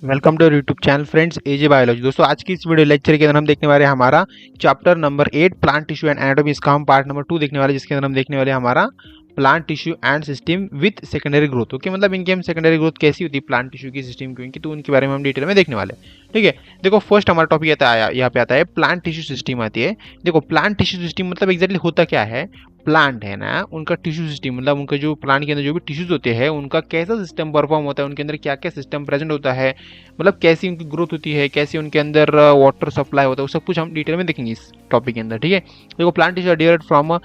Welcome to YouTube channel friends AJ biology. दोस्तों आज की इस वीडियो लेक्चर के अंदर हम देखने वाले हैं हमारा chapter number 8 plant tissue and anatomy. इसका हम पार्ट नंबर 2 देखने वाले हैं, जिसके अंदर हम देखने वाले हैं हमारा plant tissue and system with secondary growth. Okay, मतलब इनकी हम सेकेंडरी ग्रोथ कैसी होती है प्लांट टिश्यू की, सिस्टम की, तो उनके बारे में हम डिटेल में देखने वाले हैं। ठीक है, देखो फर्स्ट हमारा टॉपिक आता है, यहाँ पे आता है प्लांट टिश्यू सिस्टम आती है। देखो प्लांट टिश्यू सिस्टम मतलब एग्जैक्टली होता क्या है। प्लांट है ना, उनका टिश्यू सिस्टम मतलब उनका जो प्लांट के अंदर जो भी टिश्यूज होते हैं उनका कैसा सिस्टम परफॉर्म होता है, उनके अंदर क्या क्या सिस्टम प्रेजेंट होता है, मतलब कैसी उनकी ग्रोथ होती है, कैसे उनके अंदर वाटर सप्लाई होता है, वो सब कुछ हम डिटेल में देखेंगे इस टॉपिक के अंदर। ठीक है, देखो plant tissue are derived from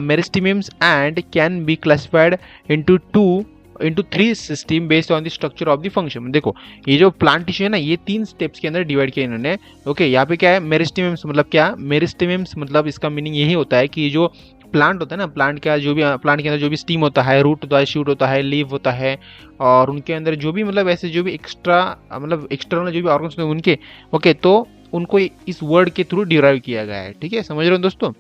meristems and can be classified into three system based on the structure of the function. देखो ये जो प्लांट टिश्यू है ना, ये 3 स्टेप्स के अंदर डिवाइड किया इन्होंने। ओके, यहाँ पे क्या है मेरिस्टेमियम्स, मतलब क्या मेरिस्टेमियम्स मतलब इसका मीनिंग यही होता है कि जो प्लांट होता है ना, प्लांट का जो भी प्लांट के अंदर जो भी स्टीम होता है, रूट होता है, शूट होता है, लीव होता है, और उनके अंदर जो भी मतलब ऐसे जो भी एक्स्ट्रा मतलब एक्सटर्नल जो भी ऑर्गन्स होते हैं उनके, ओके, तो उनको इस वर्ड के थ्रू डिराइव किया गया है। ठीक है, समझ रहे हो दोस्तों,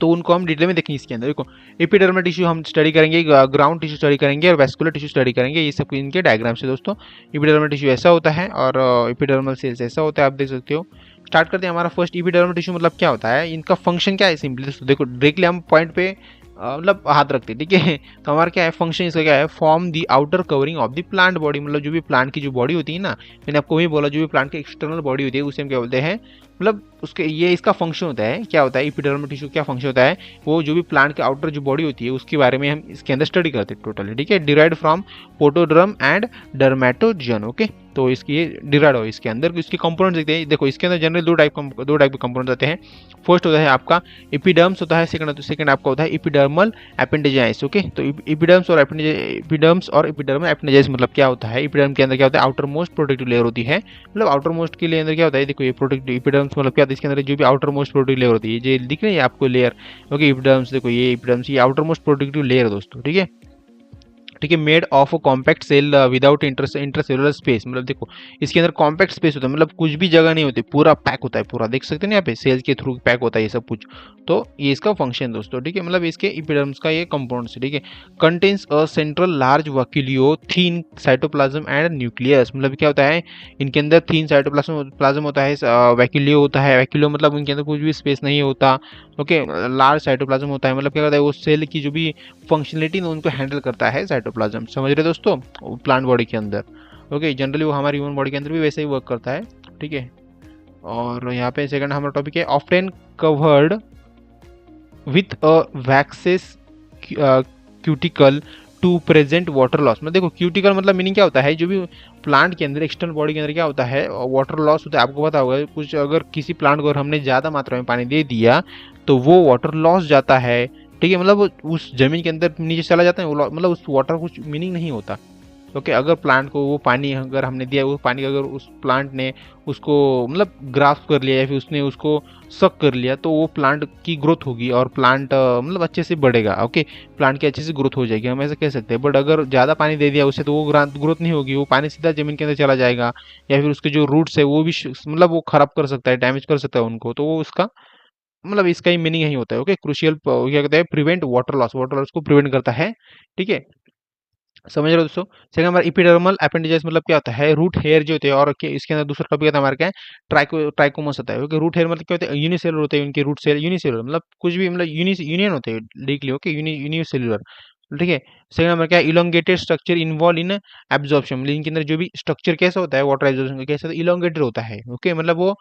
तो उनको हम डिटेल में देखेंगे इसके अंदर। देखो एपिडर्मल टिश्यू हम स्टडी करेंगे, ग्राउंड टिश्यू स्टडी करेंगे और वेस्कुलर टिश्यू स्टडी करेंगे, ये सब इनके डायग्राम से दोस्तों। एपिडर्मल टिश्यू ऐसा होता है और एपिडर्मल सेल्स ऐसा होता है, आप देख सकते हो। स्टार्ट करते हैं हमारा फर्स्ट एपिडर्मल टिश्यू मतलब क्या होता है, इनका फंक्शन क्या है सिंपली दोस्तों। देखो डायरेक्टली हम पॉइंट पे मतलब हाथ रखते हैं। ठीक है, तो हमारा क्या है फंक्शन, इसका क्या है, form the outer covering of the plant body, मतलब जो भी प्लांट की जो बॉडी होती है ना, मैंने आपको वही बोला, जो भी प्लांट की एक्सटर्नल बॉडी होती है उसे हम क्या बोलते हैं, मतलब उसके ये इसका फंक्शन होता है। क्या होता है एपिडर्मल टिश्यू, क्या फंक्शन होता है, वो जो भी प्लांट के आउटर जो बॉडी होती है उसके बारे में हम इसके अंदर स्टडी करते हैं टोटली। ठीक है, derived from protoderm and dermatogen. Okay, तो इसकी ये डिराइड हो इसके अंदर इसके कंपोनेंट्स देखते हैं। देखो इसके अंदर जनरल दो टाइप के कंपोनेंट्स आते हैं। फर्स्ट होता है आपका एपिडर्म्स होता है, सेकंड आपका होता है एपिडर्मल एपेंडेजाइस। ओके, तो एपिडर्म्स और एपिडर्मल एपेंडेजाइस मतलब क्या होता है, एपिडर्म के अंदर क्या होता है, आउटर मोस्ट प्रोटेक्टिव लेयर होती है। मतलब आउटर मोस्ट के लिए अंदर क्या होता है, देखो ये प्रोटेक्टिव एपिडर्म्स मतलब क्या होता है, इसके अंदर जो भी आउटर मोस्ट प्रोटेक्टिव लेयर होती है, जो दिख रही है आपको लेयर। ओके, एपिडर्म्स देखो ये एपिडर्म्स, ये आउटर मोस्ट प्रोटेक्टिव लेयर है दोस्तों। ठीक है, ठीक है, made of a compact cell without intercellular space, मतलब देखो इसके अंदर कॉम्पैक्ट स्पेस होता है, मतलब कुछ भी जगह नहीं होती, पूरा पैक होता है, पूरा देख सकते हैं यहाँ पे सेल्स के थ्रू पैक होता है ये सब कुछ। तो ये इसका फंक्शन दोस्तों। ठीक है, मतलब इसके एपिडर्म्स का ये कंपाउंड्स। ठीक है, contains a central large vacuole thin cytoplasm and nucleus, मतलब क्या होता है इनके अंदर थीन साइटोप्लाज्म होता है, वैक्यूलियो होता है, वैक्यूलियो मतलब उनके अंदर कुछ भी स्पेस नहीं होता। ओके, लार्ज साइटोप्लाज्म होता है, मतलब क्या होता है वो सेल की जो भी फंक्शनलिटी उनको हैंडल करता है साइटोप्लाज्म। समझ रहे दोस्तों, प्लांट बॉडी के अंदर। ओके, जनरली वो हमारी ह्यूमन बॉडी के अंदर भी वैसे ही वर्क करता है। ठीक है, और यहाँ पे सेकंड हमारा टॉपिक है often covered with a waxes cuticle to present water loss. मतलब देखो क्यूटिकल मतलब मीनिंग क्या होता है, जो भी प्लांट के अंदर एक्सटर्नल बॉडी के अंदर क्या होता है वाटर लॉस होता है, आपको पता होगा कुछ, अगर किसी प्लांट को अगर हमने ज़्यादा मात्रा में पानी दे दिया तो वो वाटर लॉस जाता है। ठीक है, मतलब उस जमीन के अंदर नीचे चला जाता है, मतलब उस वाटर कुछ मीनिंग नहीं होता। ओके, अगर प्लांट को वो पानी अगर हमने दिया, वो पानी अगर उस प्लांट ने उसको मतलब ग्रास्प कर लिया या फिर उसने उसको सक कर लिया, तो वो प्लांट की ग्रोथ होगी और प्लांट मतलब अच्छे से बढ़ेगा। ओके, प्लांट की अच्छे से ग्रोथ हो जाएगी, हम ऐसा कह सकते हैं। बट अगर ज़्यादा पानी दे दिया उसे तो वो ग्रोथ नहीं होगी, वो पानी सीधा जमीन के अंदर चला जाएगा, या फिर उसके जो रूट्स है वो भी मतलब वो खराब कर सकता है, डैमेज कर सकता है उनको, तो वो उसका मतलब इसका ही मीनिंग यही होता है। ओके, क्रूशियल क्या कहते हैं, प्रिवेंट वाटर लॉस को प्रिवेंट करता है। ठीक है, समझ रहे हो दोस्तों। सेकंड हमारा इपिडर्मल अपेंडेजाइस मतलब क्या होता है, रूट हेयर जो होते हैं, और इसके अंदर दूसरा टॉपिक आता है हमारा क्या है, ट्राइकोमस होता है। क्योंकि रूट हेयर मतलब क्या होता है, यूनिसेलुलर होते हैं उनके रूट सेल, यूनिसेलुलर मतलब कुछ भी मतलब यूनियन होते हैं डीपली। Okay, unicellular. ठीक है, सेकंड नंबर क्या है, elongated structure involve in absorption, मतलब इनके अंदर जो भी स्ट्रक्चर कैसा होता है वाटर एब्जॉर्प्शन का, कैसा इलोंगेटेड होता है। ओके, मतलब वो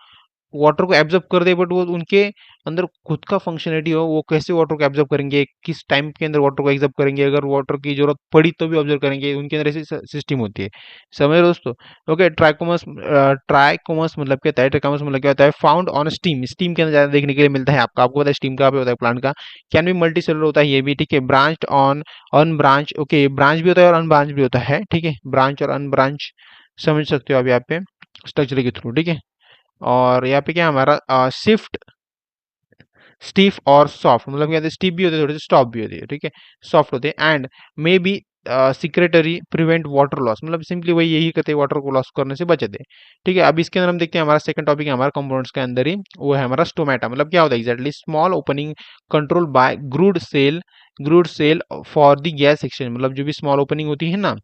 वाटर को एब्जॉर्ब कर दे, बट वो उनके अंदर खुद का फंक्शनलिटी हो, वो कैसे वाटर को एब्जॉर्ब करेंगे, किस टाइम के अंदर वाटर को एब्जॉर्ब करेंगे, अगर वाटर की जरूरत पड़ी तो भी ऑब्जर्व करेंगे, उनके अंदर ऐसी सिस्टम होती है। समझ रहे हो दोस्तों। ओके, ट्राइकोमस मतलब क्या होता है, ट्राइकोमस मतलब क्या होता है, फाउंड ऑन स्टीम, स्टीम के अंदर ज्यादा देखने के लिए मिलता है आपको पता है स्टीम कहाँ पे होता है प्लांट का। कैन भी मल्टी सेलुलर होता है ये भी। ठीक है, branched on unbranch, okay branch भी होता है और अनब्रांच भी होता है। ठीक है, ब्रांच और अनब्रांच समझ सकते हो आप यहाँ पे स्ट्रक्चर के थ्रू। ठीक है, और यहाँ पे क्या हमारा शिफ्ट स्टिफ और सॉफ्ट, मतलब क्या स्टिफ भी होते हैं थोड़े से, सॉफ्ट भी होते हैं। ठीक है, सॉफ्ट होते हैं and may be secretory prevent water loss, मतलब सिंपली वही यही करते हैं, वाटर को लॉस करने से बचते हैं। ठीक है, अब इसके अंदर हम देखते हैं हमारा सेकंड टॉपिक है हमारा कंपाउंड्स के अंदर ही, वो है हमारा स्टोमेटा। मतलब क्या होता है exactly, small opening control by guard cell for the gas exchange, मतलब जो भी स्मॉल ओपनिंग होती है ना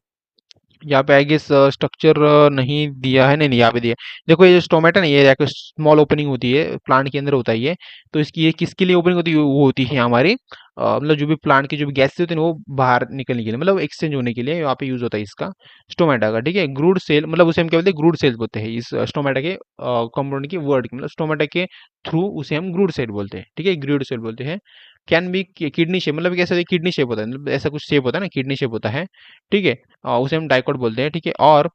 यहाँ पे आई गेस स्ट्रक्चर नहीं दिया है, नहीं नहीं यहाँ पे दिया है। देखो ये जो स्टोमेटा ना, ये एक स्मॉल ओपनिंग होती है प्लांट के अंदर होता है ये। तो इसकी ये किसके लिए ओपनिंग होती है, वो होती है हमारी मतलब जो भी प्लांट की जो भी गैसेस होती है ना, वो बाहर निकलने के लिए, मतलब एक्सचेंज होने के लिए यहाँ पे यूज होता है इसका स्टोमेटा का। ठीक है, ग्रूड सेल मतलब उसे हम क्या बोलते हैं, ग्रूड सेल बोलते हैं इस स्टोमेटा के कंपाउंड की वर्ड, मतलब स्टोमेटा के थ्रू उसे हम ग्रूड सेल बोलते हैं। ठीक है, ग्रूड सेल बोलते हैं। कैन बी किडनी शेप, मतलब कैसा किडनी शेप होता है, मतलब ऐसा कुछ शेप होता है ना, किडनी शेप होता है। ठीक है, उसे हम डाइकोट बोलते हैं। ठीक है, और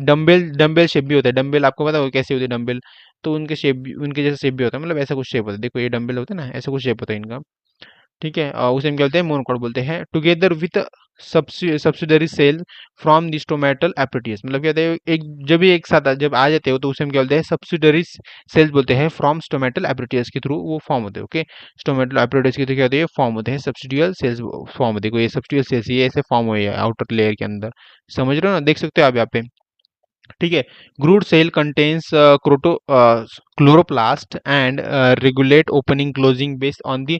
डम्बेल डम्बेल शेप भी होता है। डम्बेल आपको पता है कैसे होते हैं डम्बेल, तो उनके शेप भी उनके जैसा शेप भी होता है, मतलब ऐसा कुछ शेप होता है। देखो ये डम्बेल होते हैं ना, ऐसा कुछ शेप होता है इनका। ठीक है, उसे हम क्या बोलते हैं, मोनोकोट बोलते हैं। Together with subsidiary cell from the stomatal apparatus, मतलब क्या होता है, एक जब भी एक साथ जब आ जाते हो तो उसे हम क्या बोलते हैं, सब्सिडरी सेल्स बोलते हैं। फ्रॉम स्टोमेटल एपरेटियस के थ्रू वो फॉर्म होते हैं। ओके, स्टोमेटल एपरेटियस के थ्रू क्या होते हैं, फॉर्म होते हैं सब्सिडियल सेल्स फॉर्म होते हैं। ये सब्सिडियल सेल्स ये ऐसे फॉर्म हुए हैं आउटर लेयर के अंदर, समझ रहे हो ना, देख सकते हो आप यहाँ पे। ठीक है, ग्रूड सेल कंटेन्स क्रोटो chloroplast and regulate opening closing based on the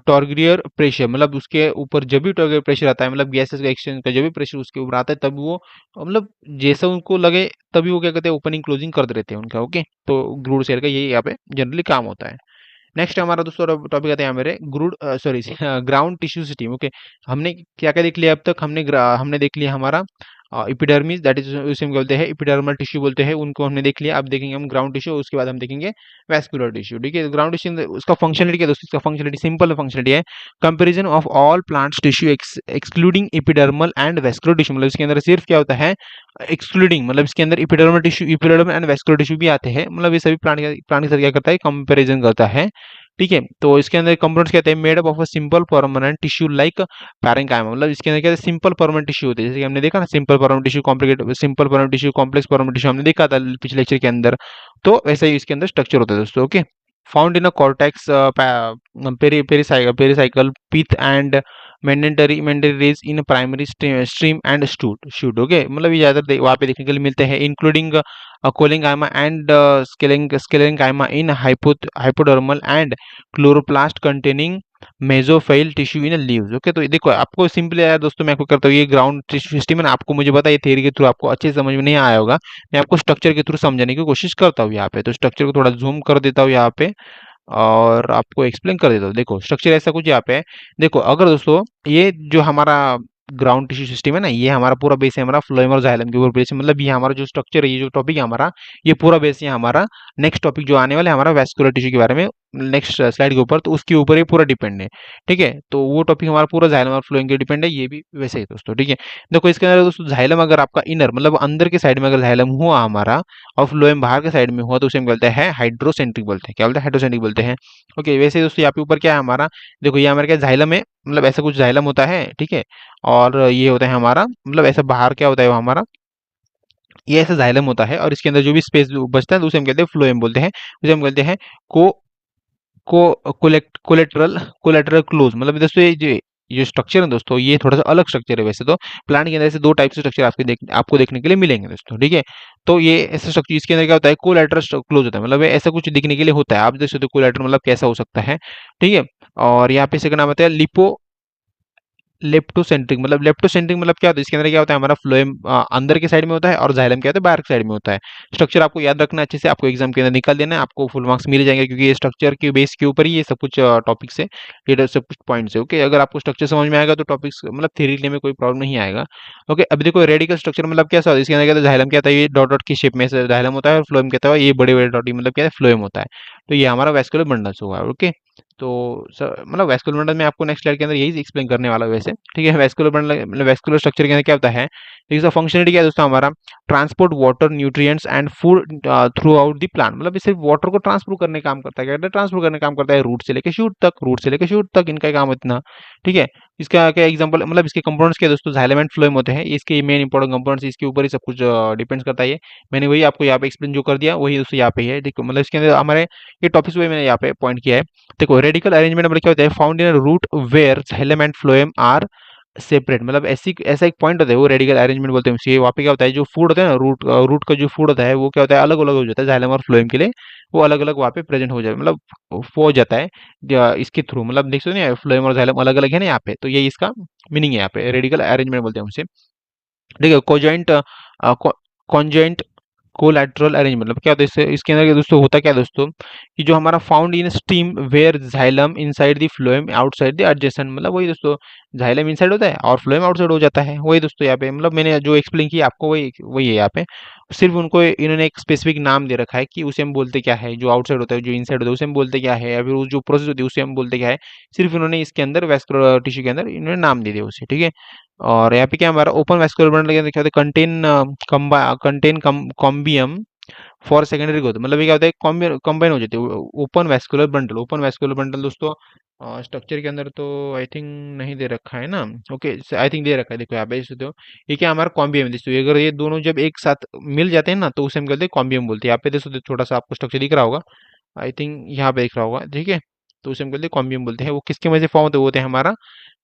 turgor pressure, मतलब उसके ऊपर जब भी टॉर्गियर प्रेशर आता है, मतलब गैसेस का एक्सचेंज का जब भी प्रेशर उसके ऊपर आता है, तब वो मतलब जैसा उनको लगे तभी वो क्या कहते हैं, ओपनिंग क्लोजिंग कर देते हैं उनका। ओके, तो ग्रूड सेल का यही यहाँ पे जनरली काम होता है। नेक्स्ट हमारा दोस्तों टॉपिक आता है हमारे guard sorry ground tissue system. Okay, हमने क्या क्या देख लिया अब तक, हमने देख लिया हमारा एपिडर्मिस, दैट इज उसे हम बोलते हैं एपिडर्मल टिश्यू बोलते हैं उनको, हमने देख लिया। अब देखेंगे हम ग्राउंड टिश्यू, उसके बाद हम देखेंगे वैस्कुलर टिश्यू। ठीक है, ग्राउंड टिश्यू उसका फंक्शनलिटी क्या है दोस्तों, इसका फंक्शनलिटी सिंपल फंक्शनलिटी है, comparison of all plants tissue excluding epidermal and vascular tissue, मतलब इसके अंदर सिर्फ क्या होता है एक्सक्लूडिंग, मतलब इसके अंदर epidermal tissue epidermal and vascular tissue भी आते हैं, मतलब ये सभी प्लांट के साथ क्या करता है, कंपेरिजन करता है। ठीक है, तो इसके अंदर कंपोनेंट्स कहते हैं made up of a simple permanent tissue like parenchyma, मतलब इसके अंदर क्या है, सिंपल परमानेंट टिश्यू होते हैं, जैसे कि हमने देखा ना simple permanent tissue, complicate simple permanent tissue, complex permanent tissue हमने देखा था पिछले लेक्चर के अंदर। तो वैसे ही इसके अंदर स्ट्रक्चर होता है दोस्तों। Okay, found in a cortex pericycle pith and mandatory rays in primary stream and shoot. Okay, मतलब ये ज्यादा वहाँ पे देखने के लिए मिलते हैं, including collenchyma and sclerenchyma in hypodermal and chloroplast containing mesophyll tissue in leaves. Okay, तो ये देखो आपको सिंपली यार दोस्तों, मैं आपको करता हूँ ये ग्राउंड टिश्यू सिस्टम है ना, आपको मुझे पता है ये थ्योरी के थ्रू आपको अच्छे से समझ में नहीं आया होगा, मैं आपको स्ट्रक्चर के थ्रू समझाने की कोशिश करता हूँ यहाँ पे। तो स्ट्रक्चर को थोड़ा जूम कर देता हूँ यहाँ पे और आपको एक्सप्लेन कर देता हूँ। देखो स्ट्रक्चर ऐसा कुछ यहाँ पे है। देखो अगर दोस्तों ये जो हमारा ग्राउंड टिश्यू सिस्टम है ना, ये हमारा पूरा बेस है हमारा फ्लोएम और जाइलम के ऊपर बेस है, मतलब ये हमारा जो स्ट्रक्चर है, ये जो टॉपिक है हमारा, ये पूरा बेस है हमारा। नेक्स्ट टॉपिक जो आने वाला है हमारा वैस्कुलर टिश्यू के बारे में, नेक्स्ट स्लाइड के ऊपर, तो उसके ऊपर ये पूरा डिपेंड है। ठीक है, तो वो टॉपिक हमारा पूरा जाइलम और फ्लोएम के डिपेंड है, ये भी वैसे ही दोस्तों। ठीक है, देखो इसके अंदर दोस्तों जाइलम अगर आपका इनर मतलब अंदर के साइड में अगर जाइलम हुआ हमारा और फ्लोएम बाहर के साइड में हुआ, तो उसे हम बोलते हैं हाइड्रोसेंट्रिक बोलते हैं। क्या बोलते हैं, हाइड्रोसेंट्रिक बोलते हैं। ओके, वैसे ही दोस्तों यहाँ पे ऊपर क्या है हमारा, देखो ये हमारे क्या जाइलम है, मतलब ऐसा कुछ जाइलम होता है। ठीक है, और ये होता है हमारा मतलब ऐसा बाहर क्या होता है वो हमारा, ये ऐसा जाइलम होता है, और इसके अंदर जो भी स्पेस बचता है तो उसे हम कहते हैं फ्लोएम बोलते हैं। उसे हम कहते हैं को को कोलेटरल कोलेटरल क्लोज, मतलब दोस्तों ये स्ट्रक्चर है दोस्तों, ये थोड़ा सा अलग स्ट्रक्चर है वैसे तो। प्लांट के अंदर से दो टाइप से स्ट्रक्चर आपको देखने के लिए मिलेंगे दोस्तों। ठीक है, तो ये ऐसा स्ट्रक्चर इसके अंदर क्या होता है, कोलेटरल क्लोज होता है, मतलब ये ऐसा कुछ दिखने के लिए होता है। आप देख सकते हो कोलेटरल मतलब कैसा हो सकता है। ठीक है, और यहाँ पे सेकंड नाम आता है लिपो लेप्टोसेंट्रिक, मतलब लेप्टोसेंट्रिक मतलब क्या होता है, इसके अंदर क्या होता है हमारा फ्लोएम अंदर के साइड में होता है और जाइलम क्या होता है बाहर के साइड में होता है। स्ट्रक्चर आपको याद रखना अच्छे से, आपको एग्जाम के अंदर निकाल देना है, आपको फुल मार्क्स मिल जाएंगे, क्योंकि ये स्ट्रक्चर के बेस के ऊपर ही ये सब कुछ टॉपिक्स है, ये सब कुछ पॉइंट्स है। ओके, अगर आपको स्ट्रक्चर समझ में आएगा तो टॉपिक्स मतलब थ्योरी लेने में कोई प्रॉब्लम नहीं आएगा। ओके, अब देखो रेडिकल स्ट्रक्चर मतलब कैसा होता है, इसके अंदर क्या होता है, जाइलम क्या होता है, ये डॉट डॉट की शेप में से जाइलम होता है, और फ्लोएम कहता है ये बड़े बड़े डॉट मतलब क्या है, फ्लोएम होता है। तो ये हमारा वैस्कुलर बंडल्स हुआ। ओके, तो मतलब वैस्कुलर बंडल में आपको नेक्स्ट स्लाइड के अंदर यही एक्सप्लेन करने वाला हूँ वैसे। ठीक है, वैस्कुलर बंडल मतलब वैस्कुलर स्ट्रक्चर के अंदर क्या होता है, इसका फंक्शनलिटी क्या है दोस्तों हमारा, transport water nutrients and food through out the plant, मतलब ये सिर्फ वाटर को ट्रांसपोर्ट करने का काम करता है। क्या करता है, ट्रांसपोर्ट करने का काम करता है, रूट से लेकर शूट तक, रूट से लेकर शूट तक इनका काम इतना। ठीक है, इसका क्या एग्जांपल, मतलब इसके कंपोनेंट्स क्या है दोस्तों, जाइलम एंड फ्लोएम होते हैं, इसके मेन इंपॉर्टेंट कंपोनेंट्स, इसके ऊपर ही सब कुछ डिपेंड्स करता है। ये मैंने वही आपको यहाँ पे एक्सप्लेन जो कर दिया वही दोस्तों यहाँ पे है। देखो मतलब इसके अंदर हमारे ये टॉपिक्स वही मैंने यहाँ पे पॉइंट किया है। देखो रेडिकल अरेंजमेंट मतलब क्या होता है, found in root where xylem and phloem are separate, मतलब ऐसी ऐसा एक पॉइंट होता है वो रेडिकल अरेंजमेंट बोलते हैं उसे। वहाँ पे क्या होता है, जो फूड होता है ना, रूट का जो फूड होता है वो क्या होता है, अलग अलग हो जाता है जाइलम और फ्लोएम के लिए, वो अलग अलग वहाँ पे प्रेजेंट हो जाए, मतलब हो जाता है इसके थ्रू, मतलब देख सकते हो ना फ्लोएम और जाइलम अलग अलग है ना यहाँ पे, तो ये इसका मीनिंग है यहाँ पे, रेडिकल अरेंजमेंट बोलते हैं उसे। ठीक है। कोजॉइंट कॉन्जॉइंट कोलैटरल अरेंज मतलब क्या होता है इसके अंदर दोस्तों होता क्या है दोस्तों कि जो हमारा found in steam where xylem inside the phloem outside the adjacent मतलब वही दोस्तों जाइलम इनसाइड होता है और फ्लोएम आउटसाइड हो जाता है वही दोस्तों यहाँ पे मतलब मैंने जो एक्सप्लेन किया आपको वही वही है यहाँ पे। सिर्फ उनको इन्होंने एक स्पेसिफिक नाम दे रखा है कि उसे हम बोलते क्या है, जो आउटसाइड होता है जो इनसाइड होता है उसे हम बोलते क्या है, या फिर जो प्रोसेस होती है उसे हम बोलते क्या है। सिर्फ इन्होंने इसके अंदर वेस्कुलर टिश्यू के अंदर इन्होंने नाम दे दिया उसे, ठीक है। और यहाँ पे क्या हमारा ओपन वेस्कुलर बंडल के अंदर क्या होता है, कंटेन कॉम्बियम फॉर सेकेंडरी ग्रोथ मतलब ये क्या होता है कंबाइन हो जाती है। ओपन वेस्कुलर बंडल दोस्तों स्ट्रक्चर के अंदर तो आई थिंक नहीं दे रखा है ना। ओके, आई थिंक दे रखा है, देखो यहाँ पे तो ये क्या हमारा कॉम्बियम है दोस्तों। अगर ये दोनों जब एक साथ मिल जाते हैं ना तो उसे हम कहते हैं कॉम्बियम बोलते हैं। यहाँ पे दोस्तों छोटा सा आपको स्ट्रक्चर दिख रहा होगा, आई थिंक यहाँ पे दिख रहा होगा, ठीक है। तो उसे हम कहते हैं कॉम्बियम बोलते हैं। वो किसके वजह से फॉर्म होते हैं, वो होते हैं हमारा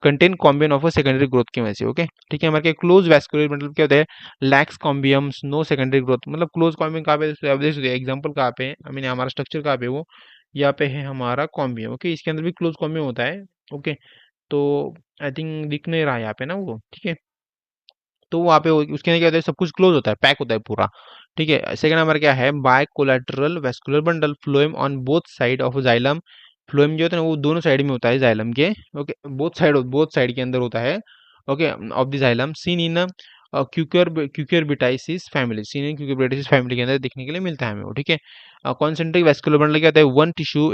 कंटेन कॉम्बियम ऑफ सेकेंडरी ग्रोथ की वजह से। ओके, ठीक है। हमारे क्या क्लोज वैस्कुलर मतलब क्या होता है, लैक्स कॉम्बियम्स नो सेकेंडरी ग्रोथ मतलब क्लोज कॉम्बियम कहाँ पे आप देख सकते हैं, एग्जांपल कहाँ पे है, आई मीन हमारा स्ट्रक्चर कहाँ पे है वो यहाँ पे है हमारा कॉम्बियम। ओके, इसके अंदर भी क्लोज कॉम्बियम होता है। ओके, तो आई थिंक दिख नहीं रहा है यहाँ पे ना वो, ठीक है। तो वहाँ पे उसके अंदर क्या होता है, सब कुछ क्लोज होता है, पैक होता है पूरा, ठीक है। सेकंड नंबर क्या है, bicollateral vascular bundle phloem on both side of xylem. Phloem जो होता है ना वो दोनों साइड में होता है जाइलम के। ओके, बोथ साइड के अंदर होता है। Okay, of the xylem seen in cucurbitaceae family, seen in cucurbitaceae family के अंदर देखने के लिए मिलता है हमें वो, ठीक है। कॉन्सेंट्रिक वेस्कुलर बंडल क्या होता है, वन टिश्यू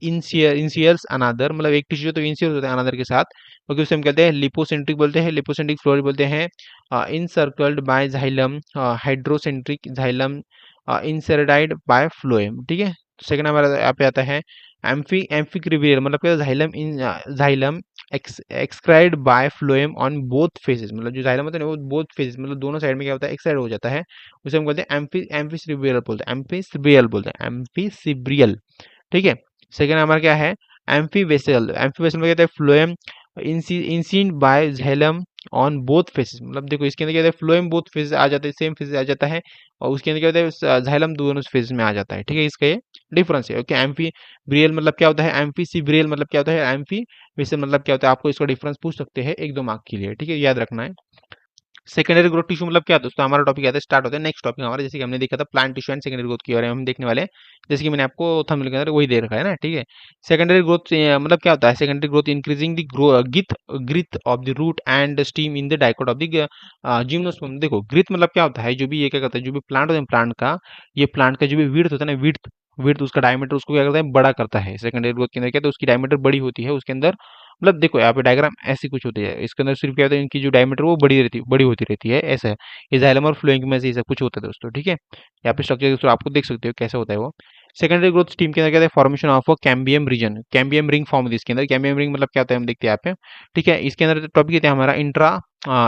इंसियर्स अनादर मतलब एक टिश्यू तो इंसियर्स होता है अनादर के साथ। ओके, उसे हम कहते हैं लिपोसेंट्रिक बोलते हैं, लिपोसेंट्रिक फ्लोर बोलते हैं। Encircled by xylem, hadrocentric xylem surrounded by phloem, ठीक है। सेकंड हमारा यहाँ पे आता है एम्फिक्रिबियल मतलब क्या, जाइलम इन जाइलम एक्सक्राइड by phloem on both faces मतलब जो जाइलम होता है ना वो बोथ फेसेस मतलब दोनों साइड में क्या होता है, एक्सक्राइड हो जाता है। उसे हम कहते हैं एम्फीसिब्रियल, ठीक है। सेकंड हमारा क्या है, एम्फी वेसल में कहता है फ्लोएम इंसीड by xylem on both faces मतलब देखो इसके अंदर क्या होता है, फ्लोएम बोथ फेसेस आ जाता है, सेम फेसेस आ जाता है। और उसके अंदर क्या होता है, झेलम दोनों फेसेस में आ जाता है, ठीक है। इसका ये डिफरेंस है। ओके, एम्फी ब्रियल मतलब क्या होता है, एम्फी सिब्रियल मतलब क्या होता है, एम्फी वेसल मतलब क्या होता है, आपको इसका डिफरेंस पूछ सकते हैं एक दो मार्क के लिए, ठीक है, याद रखना है। सेकेंडरी ग्रोथ टिश्यू मतलब क्या दोस्तों, हमारा टॉपिक आता है स्टार्ट होता है नेक्स्ट टॉपिक हमारा, जैसे कि हमने देखा था plant tissue and secondary growth के बारे में हम देखने वाले हैं। जैसे कि मैंने आपको थंबनेल के अंदर वही दे रखा है ना, ठीक है। सेकेंडरी ग्रोथ मतलब क्या होता है, secondary growth increasing the girth of the root and stem in the dicot of the gymnosperm. देखो ग्रिथ मतलब क्या होता है, जो भी ये क्या करता है, जो भी प्लांट होता है प्लांट का, ये प्लांट का जो भी विड्थ होता है ना, विड्थ विड्थ उसका डायमीटर उसको क्या करता है, बड़ा करता है। सेकेंडरी ग्रोथ के अंदर क्या, तो उसकी डायमीटर बड़ी होती है उसके अंदर। मतलब देखो यहाँ पे डायग्राम ऐसी कुछ होती है, इसके अंदर सिर्फ क्या होता है, इनकी जो डायमीटर वो बड़ी होती रहती है, ऐसा है। ये जाइलम और फ्लोएम में से ये सब कुछ होता है दोस्तों, ठीक है। यहाँ पे स्ट्रक्चर दोस्तों आपको देख सकते हो कैसे होता है वो। सेकेंडरी ग्रोथ स्टीम के अंदर क्या है, formation of a cambium region, cambium ring form होती है इसके अंदर। कैम्बियम रिंग मतलब क्या होता है हम देखते हैं यहाँ पे, ठीक है। इसके अंदर टॉपिक कहते हैं हमारा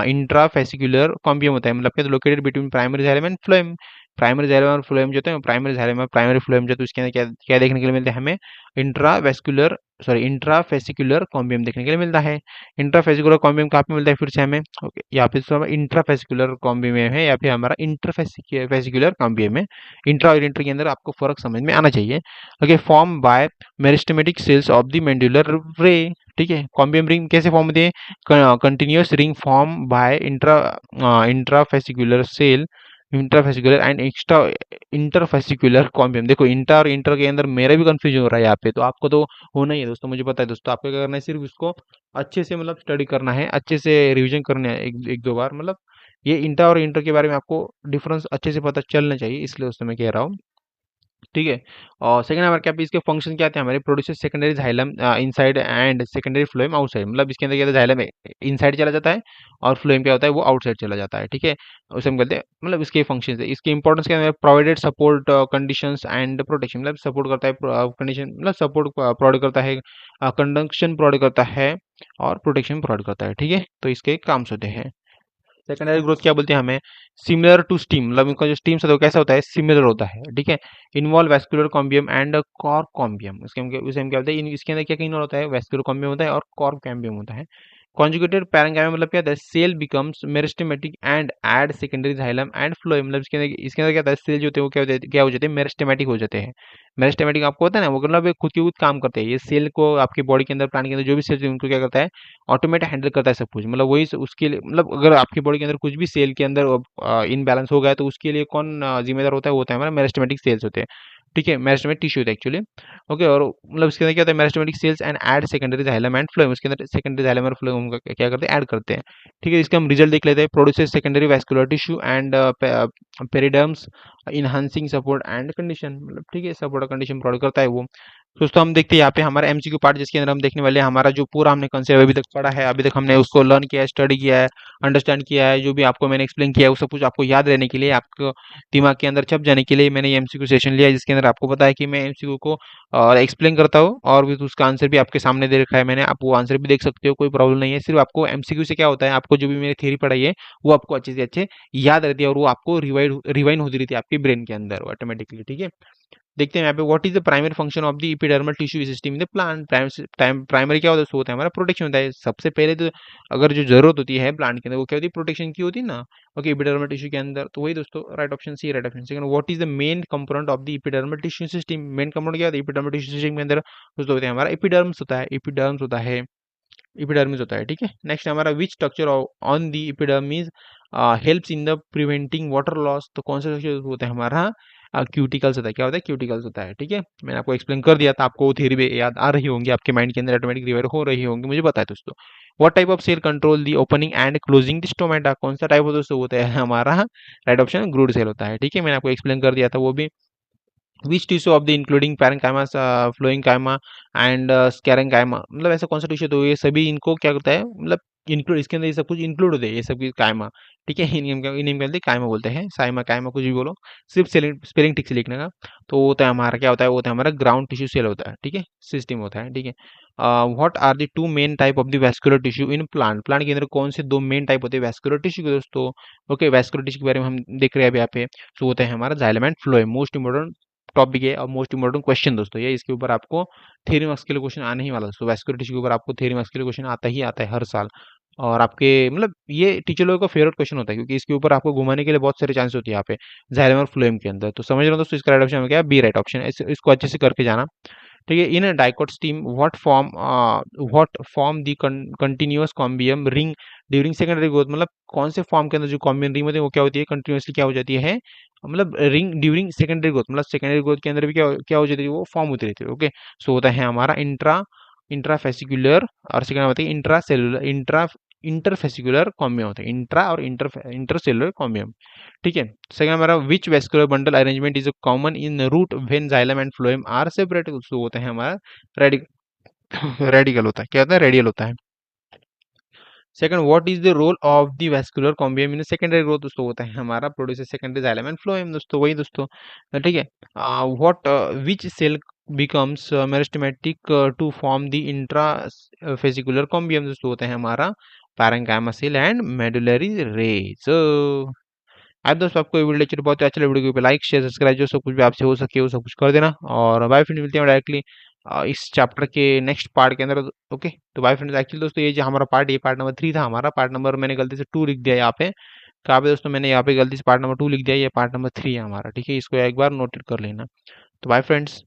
इंट्रा फेसिकुलर कॉम्बियम होता है मतलब क्या, located between primary xylem and phloem. Primary xylem और फ्लोएम जो होते हैं, प्राइमरी जाइलम और प्राइमरी फ्लोएम जो है, तो इसके अंदर क्या क्या देखने के लिए मिलता है हमें, इंट्रावेस्कुलर इंट्राफेसिकुलर कॉम्बियम देखने के लिए मिलता है। इंट्राफेसिकुलर कॉम्बियम कहाँ पे मिलता है फिर से हमें, ओके, यहाँ पे तो इंट्राफेसिकुलर कॉम्बियम है या फिर हमारा इंटरफेसिकुलर कॉम्बियम है। इंट्रा और इंटर के अंदर आपको फर्क समझ में आना चाहिए। Okay, form by meristematic cells of the medullary ray, ठीक है। कॉम्बियम रिंग कैसे फॉर्म होती है, continuous ring form by intrafascicular cell, intrafascicular and extra interfascicular cambium. देखो इंटर और इंटर के अंदर मेरा भी कंफ्यूजन हो रहा है यहाँ पे, तो आपको तो होना ही है दोस्तों, मुझे पता है दोस्तों। आपको क्या करना है, सिर्फ इसको अच्छे से मतलब स्टडी करना है, अच्छे से रिवीजन करना है एक दो बार मतलब। ये इंटर और इंटर के बारे में आपको डिफरेंस अच्छे से पता चलना चाहिए, इसलिए दोस्तों मैं कह रहा हूँ, ठीक है। और सेकंड नंबर क्या, इसके फंक्शन क्या थे हमारे, produce secondary xylem inside and secondary phloem outside मतलब इसके अंदर क्या था, जाइलम इनसाइड चला जाता है और फ्लोएम क्या होता है वो आउटसाइड चला जाता है, ठीक है। उसे हम कहते हैं मतलब इसके फंक्शन है। इसके इंपॉर्टेंस क्या है, provided support conditions and protection मतलब सपोर्ट करता है, कंडीशन मतलब सपोर्ट प्रोवाइड करता है, कंडक्शन प्रोवाइड करता है और प्रोटेक्शन प्रोवाइड करता है, ठीक है। तो इसके काम होते हैं। सेकेंडरी ग्रोथ क्या बोलते हैं हमें, सिमिलर टू स्टीम मतलब इनका जो स्टीम होता है वो कैसा होता है, सिमिलर होता है, ठीक है। इन्वॉल्व वेस्कुलर कॉम्बियम एंड कॉर्क कॉम्बियम, इसके उसे हम क्या बोलते हैं, इसके अंदर क्या क्या इन्वॉल्व होता है, वेस्कुलर कॉम्बियम होता है और कॉर्क कॉम्बियम होता है। कॉन्जुगेटेड पैरेंकाइमा मतलब क्या होता है, cell becomes meristematic and add secondary xylem and phloem, मतलब इसके अंदर क्या होता है, सेल जो होते हैं वो क्या हो जाते हैं, मेरिस्टेमेटिक हो जाते हैं। मेरिस्टेमेटिक आपको होता है ना, वो मतलब ये खुद के खुद काम करते हैं, ये सेल को आपकी बॉडी के अंदर, प्लांट के अंदर जो भी सेल उनको क्या करता है, ऑटोमेटिक हैंडल करता है सब कुछ, मतलब वही उसके लिए, मतलब अगर आपकी बॉडी के अंदर कुछ भी सेल के अंदर इनबैलेंस हो गया है, तो उसके लिए कौन जिम्मेदार होता है, वो होता है हमारा मेरिस्टेमेटिक सेल्स होते हैं। ठीक है, मेरिस्टेमेटिक टिश्यू होता है एक्चुअली। ओके, और मतलब इसके अंदर क्या होता है, meristematic cells and add secondary xylem and phloem, उसके अंदर सेकेंडरी जाइलम और फ्लोएम का क्या करते हैं, ऐड करते हैं। ठीक है, इसका हम रिजल्ट देख लेते हैं। Produces secondary vascular tissue and periderms enhancing support and condition, मतलब ठीक है, सपोर्ट कंडीशन प्रोवाइड करता है वो। दोस्तों हम देखते हैं यहाँ पे हमारा एमसीक्यू पार्ट, जिसके अंदर हम देखने वाले हैं हमारा जो पूरा हमने कंसेप्ट अभी तक पढ़ा है, अभी तक हमने उसको लर्न किया है, स्टडी किया है, अंडरस्टैंड किया है, जो भी आपको मैंने एक्सप्लेन किया है वो सब कुछ आपको याद रहने के लिए, आपको दिमाग के अंदर छप जाने के लिए मैंने ये एमसीक्यू सेशन लिया है, जिसके अंदर आपको पता है कि मैं एमसीक्यू को एक्सप्लेन करता हूँ, और भी उसका आंसर भी आपके सामने दे रखा है मैंने, आप वो आंसर भी देख सकते हो, कोई प्रॉब्लम नहीं है। सिर्फ आपको एमसीक्यू से क्या होता है, आपको जो भी मैंने थ्योरी पढ़ाई है वो आपको अच्छे से अच्छे याद रहती है, और वो आपको रिवाइंड होती रहती है आपके ब्रेन के अंदर ऑटोमेटिकली। ठीक है, देखते हैं यहाँ पे, what is the primary function of the epidermal tissue system in the plant. Primary क्या होता है, होता है हमारा प्रोटेक्शन होता है सबसे पहले तो, अगर जो जरूरत होती है प्लांट के अंदर वो क्या होती है, प्रोटेक्शन की होती है ना। ओके, एपिडर्मल टिश्यू के अंदर, तो वही दोस्तों right option C, right option second. What is the main component of the epidermal tissue system, main component क्या होता है एपिडर्मल टिश्यू सिस्टम के अंदर दोस्तों, होता है हमारा एपिडर्म्स होता है, एपिडर्म्स होता है, एपिडर्मिस होता है। ठीक है, नेक्स्ट हमारा which structure on the epidermis helps in the preventing water loss, तो कौन सा स्ट्रक्चर होता है हमारा, क्यूटिकल्स होता है। क्या होता है, क्यूटिकल्स होता है। ठीक है, मैंने आपको एक्सप्लेन कर दिया था, आपको थ्योरी भी याद आ रही होंगी, आपके माइंड के अंदर ऑटोमेटिक रिवाइव हो रही होंगी, मुझे पता है दोस्तों। What type of cell control the opening and closing the stomata, कौन सा टाइप दोस्तों होता है हमारा, राइट ऑप्शन ग्रूड सेल होता है। ठीक है, मैंने आपको एक्सप्लेन कर दिया था वो भी। Which tissue of the including parenchyma, collenchyma and sclerenchyma, मतलब ऐसा कौन सा टिश्यू, तो ये सभी इनको क्या करता है, मतलब इंक्लूड, इसके अंदर ये सब कुछ इंक्लूड होते हैं, ये सब की काइमा। ठीक है, इन्हीं के अंदर काइमा बोलते हैं, साइमा काइमा कुछ भी बोलो, सिर्फ स्पेलिंग ठीक से लिखने का। तो वो होता है हमारा, क्या होता है, वो होता है हमारा ग्राउंड टिश्यू सेल होता है। ठीक है, सिस्टम होता है। ठीक है, what are the two main type of the vascular tissue in plant, plant के अंदर कौन से दो मेन टाइप होते हैं वैस्कुलर टिश्यू के दोस्तों। ओके, वैस्कुलर टिश्यू के बारे में हम देख रहे हैं अभी यहाँ पे, तो होता है हमारा xylem and phloem. Most important topic है और मोस्ट इंपोर्टेंट क्वेश्चन दोस्तों ये, इसके ऊपर आपको थ्योरी मार्क्स के लिए क्वेश्चन आने ही वाला दोस्तों, वैस्कुलर टिश्यू के ऊपर आपको थ्योरी मार्क्स के लिए क्वेश्चन आता ही आता है हर साल। और आपके मतलब ये टीचर लोगों का फेवरेट क्वेश्चन होता है, क्योंकि इसके ऊपर आपको घुमाने के लिए बहुत सारे चांस होती है यहाँ पे जाइलम और फ्लोएम के अंदर। तो समझ रहे हो दोस्तों, इसका राइट ऑप्शन क्या है, बी राइट ऑप्शन, इसको अच्छे से करके जाना। ठीक है, in dicot stem what form the continuous cambium ring during secondary growth, मतलब कौन से फॉर्म के अंदर जो कॉम्बियम रिंग होती है वो क्या होती है, कंटिन्यूअसली क्या हो जाती है, मतलब रिंग ड्यूरिंग सेकेंडरी ग्रोथ, मतलब सेकेंडरी ग्रोथ के अंदर भी क्या हो जाती है, वो फॉर्म होती रहती है। ओके, सो होता है हमारा इंट्राफेसिकुलर, और सेकंड होता है इंट्रा सेलुलर, इंटरफेसिकुलर कॉम्बियम होता है, इंट्रा और इंटरसेलुलर कॉम्बियम। ठीक है, सेकंड हमारा which vascular bundle arrangement is common in root when xylem and phloem are separate, तो होता है हमारा रेडिकल होता है, क्या होता है, रेडियल होता है। Second, what is the role of the vascular cambium in secondary growth, दोस्तों होता है हमारा produce secondary xylem and phloem, दोस्तों वही दोस्तों। ठीक है, what which cell becomes meristematic to form the intrafascicular cambium, दोस्तों होता है हमारा parenchyma cell and medullary rays. आज दोस्तों आपको ये वीडियो लेक्चर बहुत अच्छा लगा, वीडियो को लाइक शेयर सब्सक्राइब जो सब कुछ भी आपसे हो सके वो सब कुछ कर देना, और बाय फ्रेंड्स, मिलते हैं डायरेक्टली इस चैप्टर के नेक्स्ट पार्ट के अंदर। ओके, तो बाय फ्रेंड्स, एक्चुअली दोस्तों ये जो हमारा पार्ट, ये पार्ट नंबर 3 था हमारा, पार्ट नंबर मैंने गलती से 2 लिख दिया यहाँ पे, कहाँ पे दोस्तों, मैंने यहाँ पे गलती से पार्ट नंबर 2 लिख दिया, ये पार्ट नंबर 3 है हमारा। ठीक है, इसको एक बार नोट कर लेना। तो बाय फ्रेंड्स।